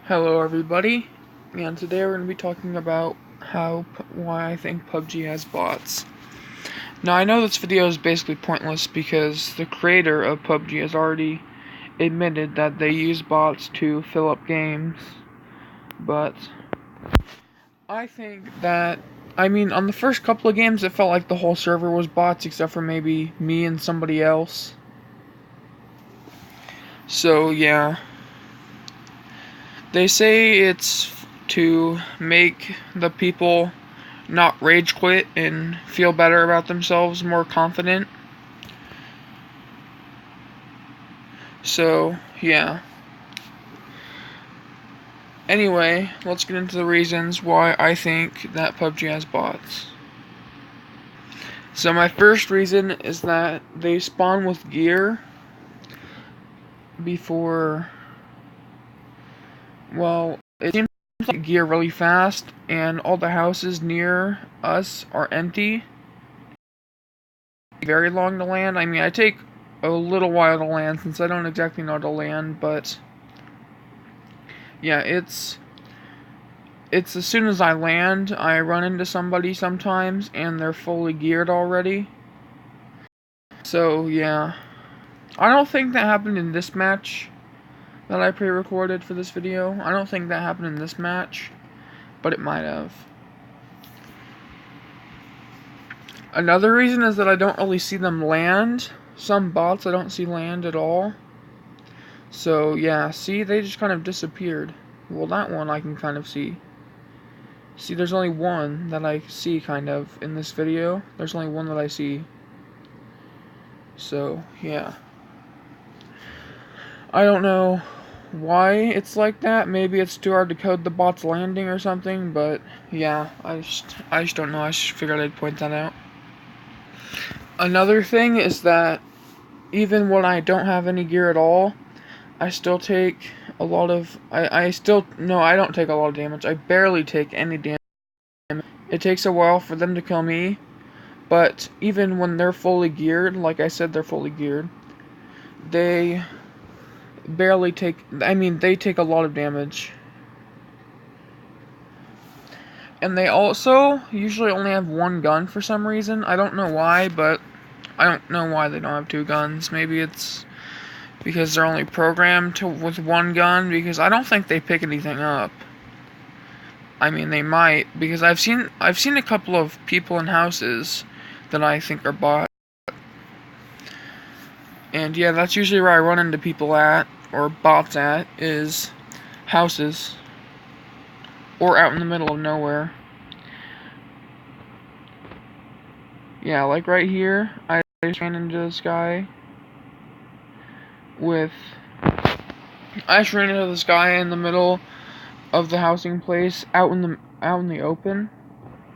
Hello everybody, and today we're going to be talking about why I think PUBG has bots. Now I know this video is basically pointless because the creator of PUBG has already admitted that they use bots to fill up games, but I think that, on the first couple of games it felt like the whole server was bots except for maybe me and somebody else. So yeah. They say it's to make the people not rage quit and feel better about themselves, more confident. So, yeah. Anyway, let's get into the reasons why I think that PUBG has bots. So my first reason is that they spawn with gear before... Well, it seems like gear really fast, and all the houses near us are empty. Very long to land. I take a little while to land since I don't exactly know how to land, but yeah, it's as soon as I land, I run into somebody sometimes, and they're fully geared already. So yeah, I don't think that happened in this match that I pre-recorded for this video. I don't think that happened in this match, but it might have. Another reason is that I don't really see them land. Some bots I don't see land at all. So yeah, see, they just kind of disappeared. Well, that one I can kind of see. See, there's only one that I see kind of in this video. There's only one that I see. So yeah, I don't know why it's like that. Maybe it's too hard to code the bots landing or something, but yeah, I just don't know. I just figured I'd point that out. Another thing is that even when I don't have any gear at all, I still take a lot of I don't take a lot of damage. I barely take any damage. It takes a while for them to kill me, but even when they're fully geared, like I said, they're fully geared, they barely take, they take a lot of damage. And they also usually only have one gun for some reason. I don't know why, but I don't know why they don't have two guns. Maybe it's because they're only programmed with one gun, because I don't think they pick anything up. They might, because I've seen a couple of people in houses that I think are bots. And yeah, that's usually where I run into people at, or bots at, is houses. Or out in the middle of nowhere. Yeah, like right here, I just ran into this guy in the middle of the housing place, out in the open.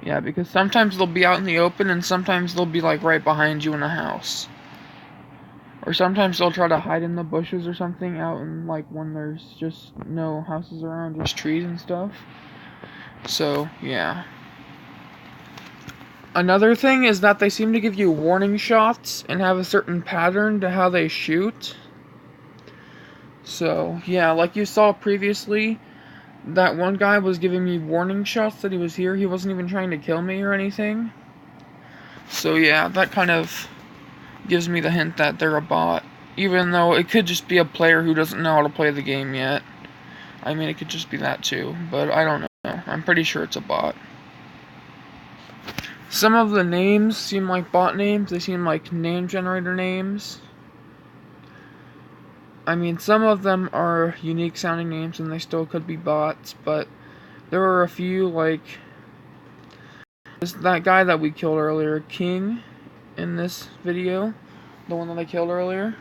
Yeah, because sometimes they'll be out in the open, and sometimes they'll be like right behind you in a house. Or sometimes they'll try to hide in the bushes or something out in, like, when there's just no houses around, just trees and stuff. So, yeah. Another thing is that they seem to give you warning shots and have a certain pattern to how they shoot. So, yeah, like you saw previously, that one guy was giving me warning shots that he was here. He wasn't even trying to kill me or anything. So, yeah, that kind of gives me the hint that they're a bot, even though it could just be a player who doesn't know how to play the game yet. It could just be that too, but I don't know. I'm pretty sure it's a bot. Some of the names seem like bot names. They seem like name generator names. Some of them are unique sounding names and they still could be bots, but there were a few, like that guy that we killed earlier, King, in this video, the one that I killed earlier.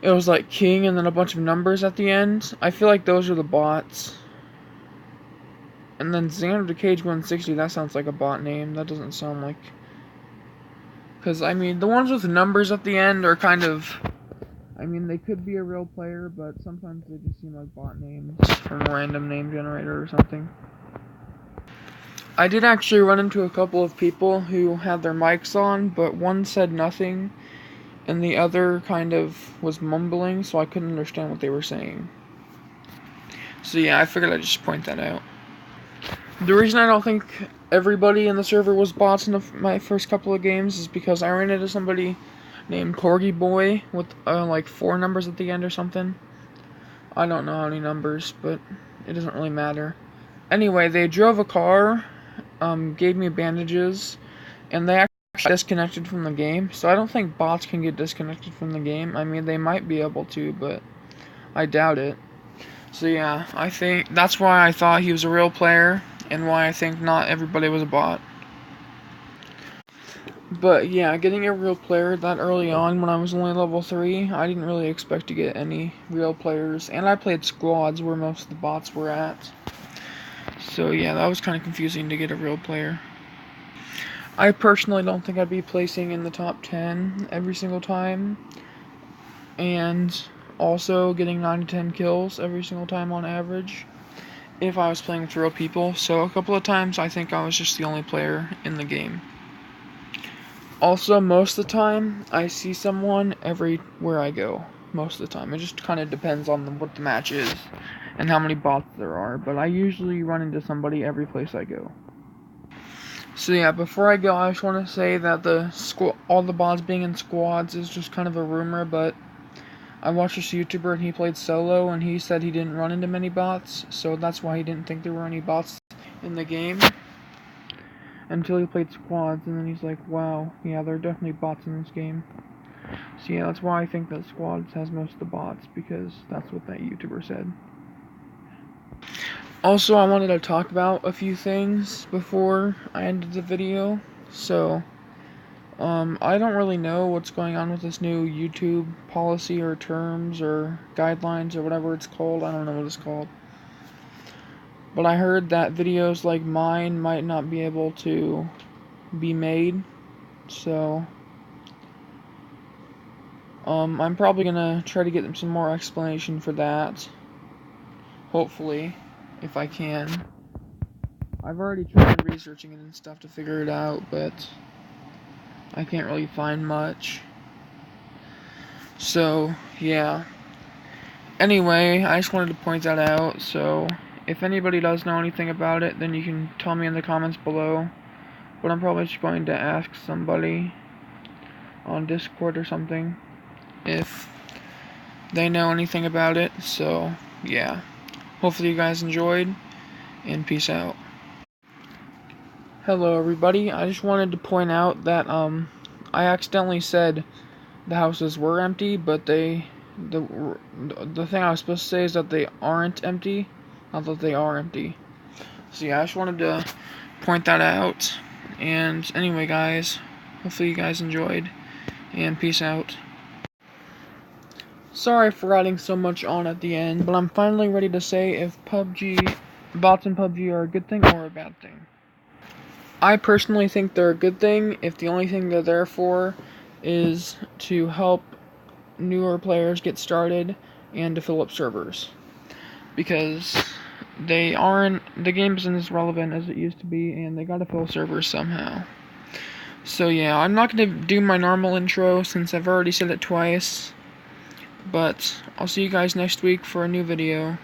It was like King and then a bunch of numbers at the end. I feel like those are the bots. And then Xander the Cage 160, that sounds like a bot name. That doesn't sound like... Because, the ones with numbers at the end are kind of... they could be a real player, but sometimes they just seem like bot names from a random name generator or something. I did actually run into a couple of people who had their mics on, but one said nothing, and the other kind of was mumbling, so I couldn't understand what they were saying. So yeah, I figured I'd just point that out. The reason I don't think everybody in the server was bots in my first couple of games is because I ran into somebody named Corgi Boy with like 4 numbers at the end or something. I don't know how many numbers, but it doesn't really matter. Anyway, they drove a car, gave me bandages, and they actually disconnected from the game. So I don't think bots can get disconnected from the game. I mean, they might be able to, but I doubt it. So yeah, I think that's why I thought he was a real player, and why I think not everybody was a bot. But yeah, getting a real player that early on when I was only level 3, I didn't really expect to get any real players. And I played squads where most of the bots were at. So yeah, that was kind of confusing to get a real player. I personally don't think I'd be placing in the top 10 every single time. And also getting 9 to 10 kills every single time on average if I was playing with real people. So a couple of times I think I was just the only player in the game. Also, most of the time I see someone everywhere I go. Most of the time. It just kind of depends on what the match is and how many bots there are, but I usually run into somebody every place I go. So yeah, before I go, I just want to say that all the bots being in squads is just kind of a rumor, but I watched this YouTuber and he played solo and he said he didn't run into many bots, so that's why he didn't think there were any bots in the game until he played squads, and then he's like, wow, yeah, there are definitely bots in this game. So yeah, that's why I think that squads has most of the bots, because that's what that YouTuber said. Also, I wanted to talk about a few things before I ended the video. So I don't really know what's going on with this new YouTube policy or terms or guidelines or whatever it's called. I don't know what it's called. But I heard that videos like mine might not be able to be made. So I'm probably gonna try to get them some more explanation for that. Hopefully, if I can. I've already tried researching it and stuff to figure it out, but I can't really find much. So, yeah. Anyway, I just wanted to point that out, so if anybody does know anything about it, then you can tell me in the comments below. But I'm probably just going to ask somebody on Discord or something if they know anything about it. So, yeah. Hopefully you guys enjoyed, and peace out. Hello everybody, I just wanted to point out that I accidentally said the houses were empty, but the thing I was supposed to say is that they aren't empty, not that they are empty. So yeah, I just wanted to point that out. And anyway guys, hopefully you guys enjoyed, and peace out. Sorry for adding so much on at the end, but I'm finally ready to say if bots in PUBG are a good thing or a bad thing. I personally think they're a good thing if the only thing they're there for is to help newer players get started and to fill up servers. Because the game isn't as relevant as it used to be, and they gotta fill servers somehow. So yeah, I'm not gonna do my normal intro since I've already said it twice. But I'll see you guys next week for a new video.